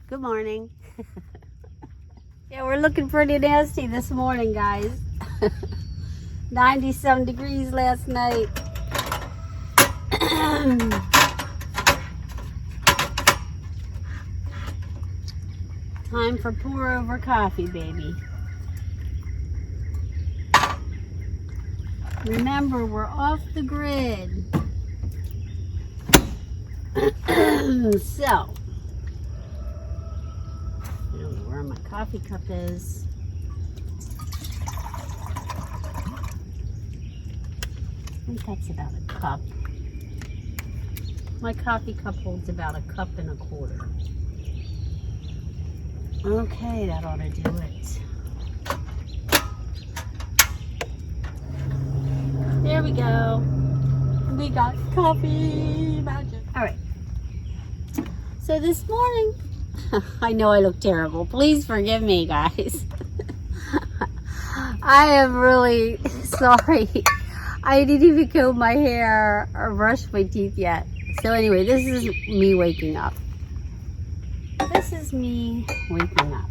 Good morning. Yeah, we're looking pretty nasty this morning, guys. 90-some degrees last night. Time for pour over coffee, baby. Remember, we're off the grid. So, I don't know where my coffee cup is. I think that's about a cup. My coffee cup holds about a cup and a quarter. Okay, that ought to do it. There we go. We got coffee magic. All right. So this morning, I know I look terrible. Please forgive me, guys. I am really sorry. I didn't even comb my hair or brush my teeth yet. So anyway, this is me waking up. This is me waking up.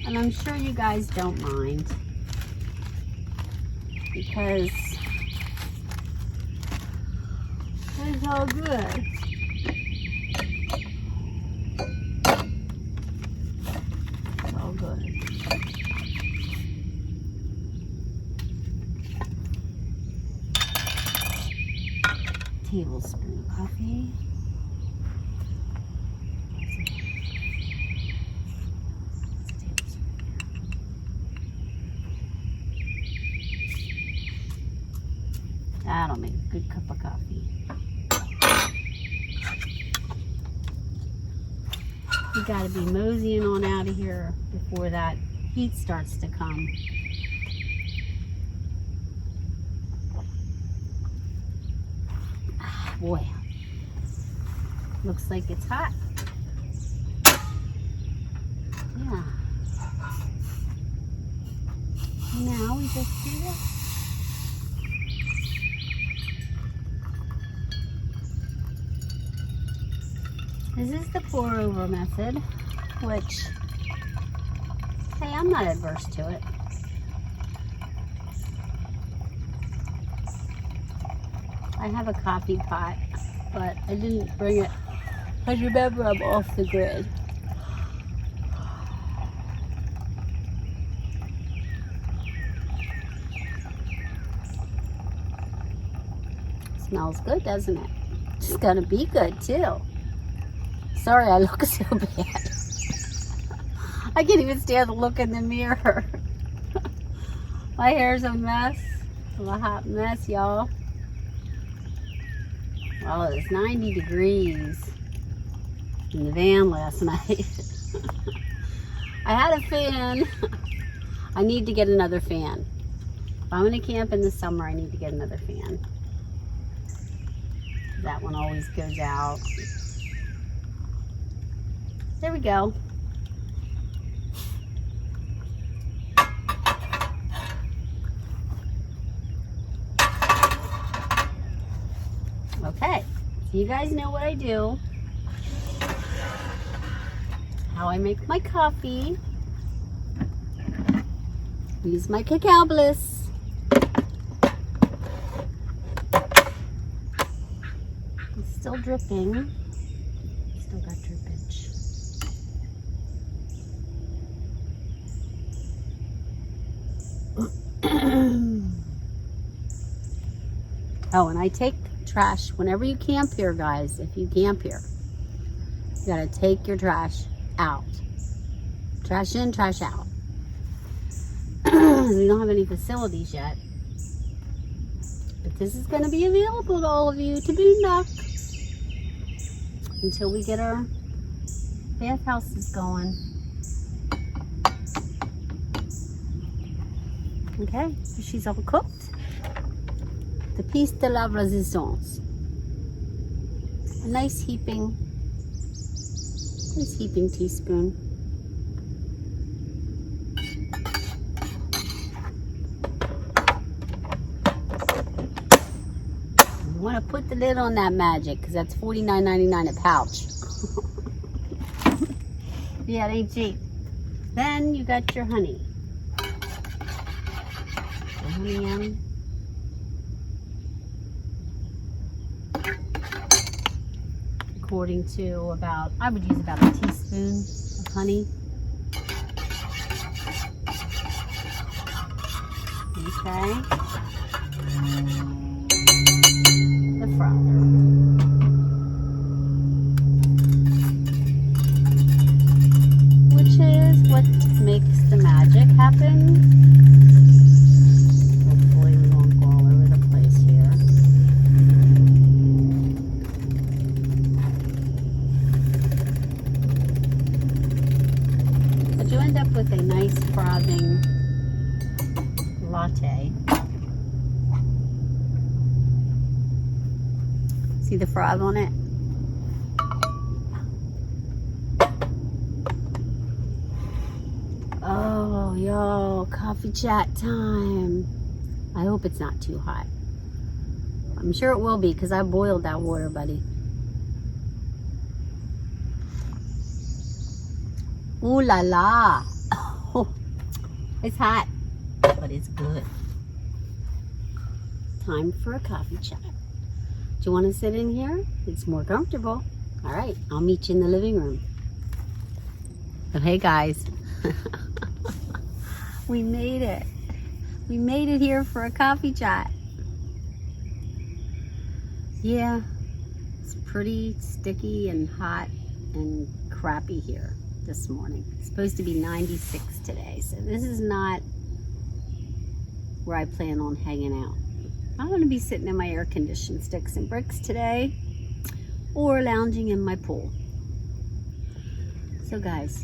And I'm sure you guys don't mind, because it's all good. It's all good. Tablespoon of coffee. That'll make a good cup of coffee. You gotta be moseying on out of here before that heat starts to come. Ah, boy, looks like it's hot. Yeah. Now we just do this. This is the pour over method, which, hey, I'm not adverse to it. I have a coffee pot, but I didn't bring it, because remember, I'm off the grid. Smells good, doesn't it? It's gonna be good too. Sorry, I look so bad. I can't even stand to look in the mirror. My hair's a mess. It's a hot mess, y'all. Well, it was 90 degrees in the van last night. I had a fan. I need to get another fan. If I'm going to camp in the summer, I need to get another fan. That one always goes out. There we go. Okay, so you guys know what I do. How I make my coffee. Use my cacao bliss. It's still dripping. Still got drippage. Oh, and I take trash whenever you camp here, guys. If you camp here, you gotta take your trash out. Trash in, trash out. We don't have any facilities yet, but this is going to be available to all of you to boondock until we get our bathhouses going. Okay, so she's all cooked. The piece de la resistance. A nice heaping teaspoon. to put the lid on that magic because that's $49.99 a pouch. Yeah, it ain't cheap. Then you got your honey. The honey yum. According to I would use about a teaspoon of honey. Okay. The frother. Which is what makes the magic happen. Hopefully we won't go all over the place here. But you end up with a nice frothing latte. See the froth on it? Oh, yo, coffee chat time. I hope it's not too hot. I'm sure it will be because I boiled that water, buddy. Ooh la la. Oh, it's hot, but it's good. Time for a coffee chat. Do you want to sit in here? It's more comfortable. All right, I'll meet you in the living room. But hey guys, we made it. We made it here for a coffee chat. Yeah, it's pretty sticky and hot and crappy here this morning. It's supposed to be 96 today, so this is not where I plan on hanging out. I'm going to be sitting in my air-conditioned sticks and bricks today or lounging in my pool. So guys,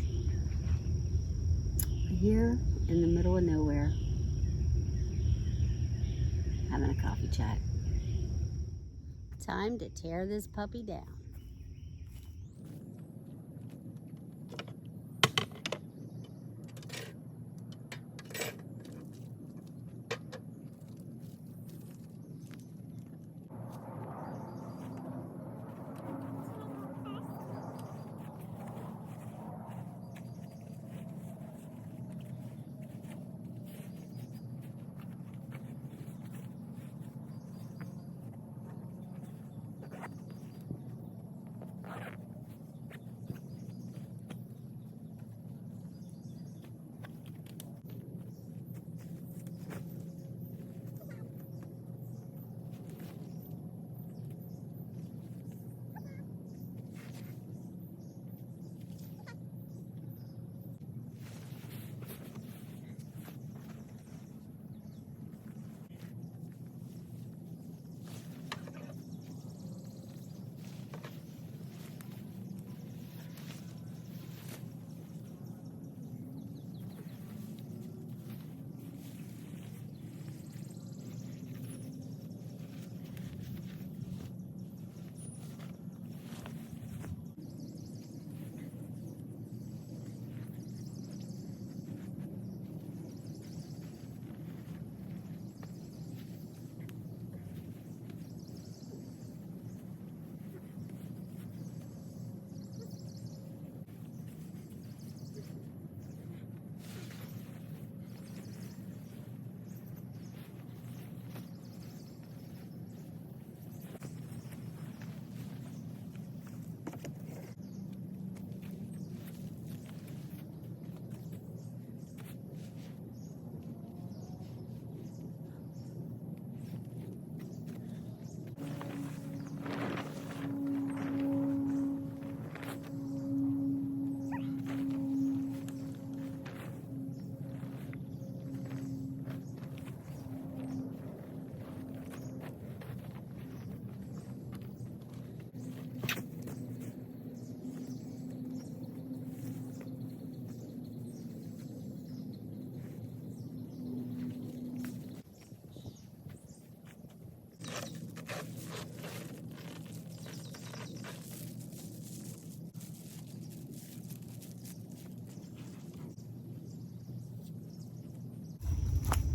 here in the middle of nowhere, having a coffee chat. Time to tear this puppy down.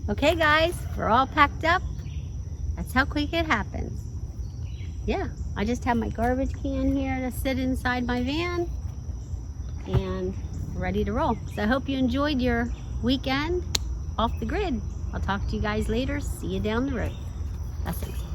Okay guys, we're all packed up. That's how quick it happens. yeah, I just have my garbage can here to sit inside my van and ready to roll. So I hope you enjoyed your weekend off the grid. I'll talk to you guys later. See you down the road. Blessings.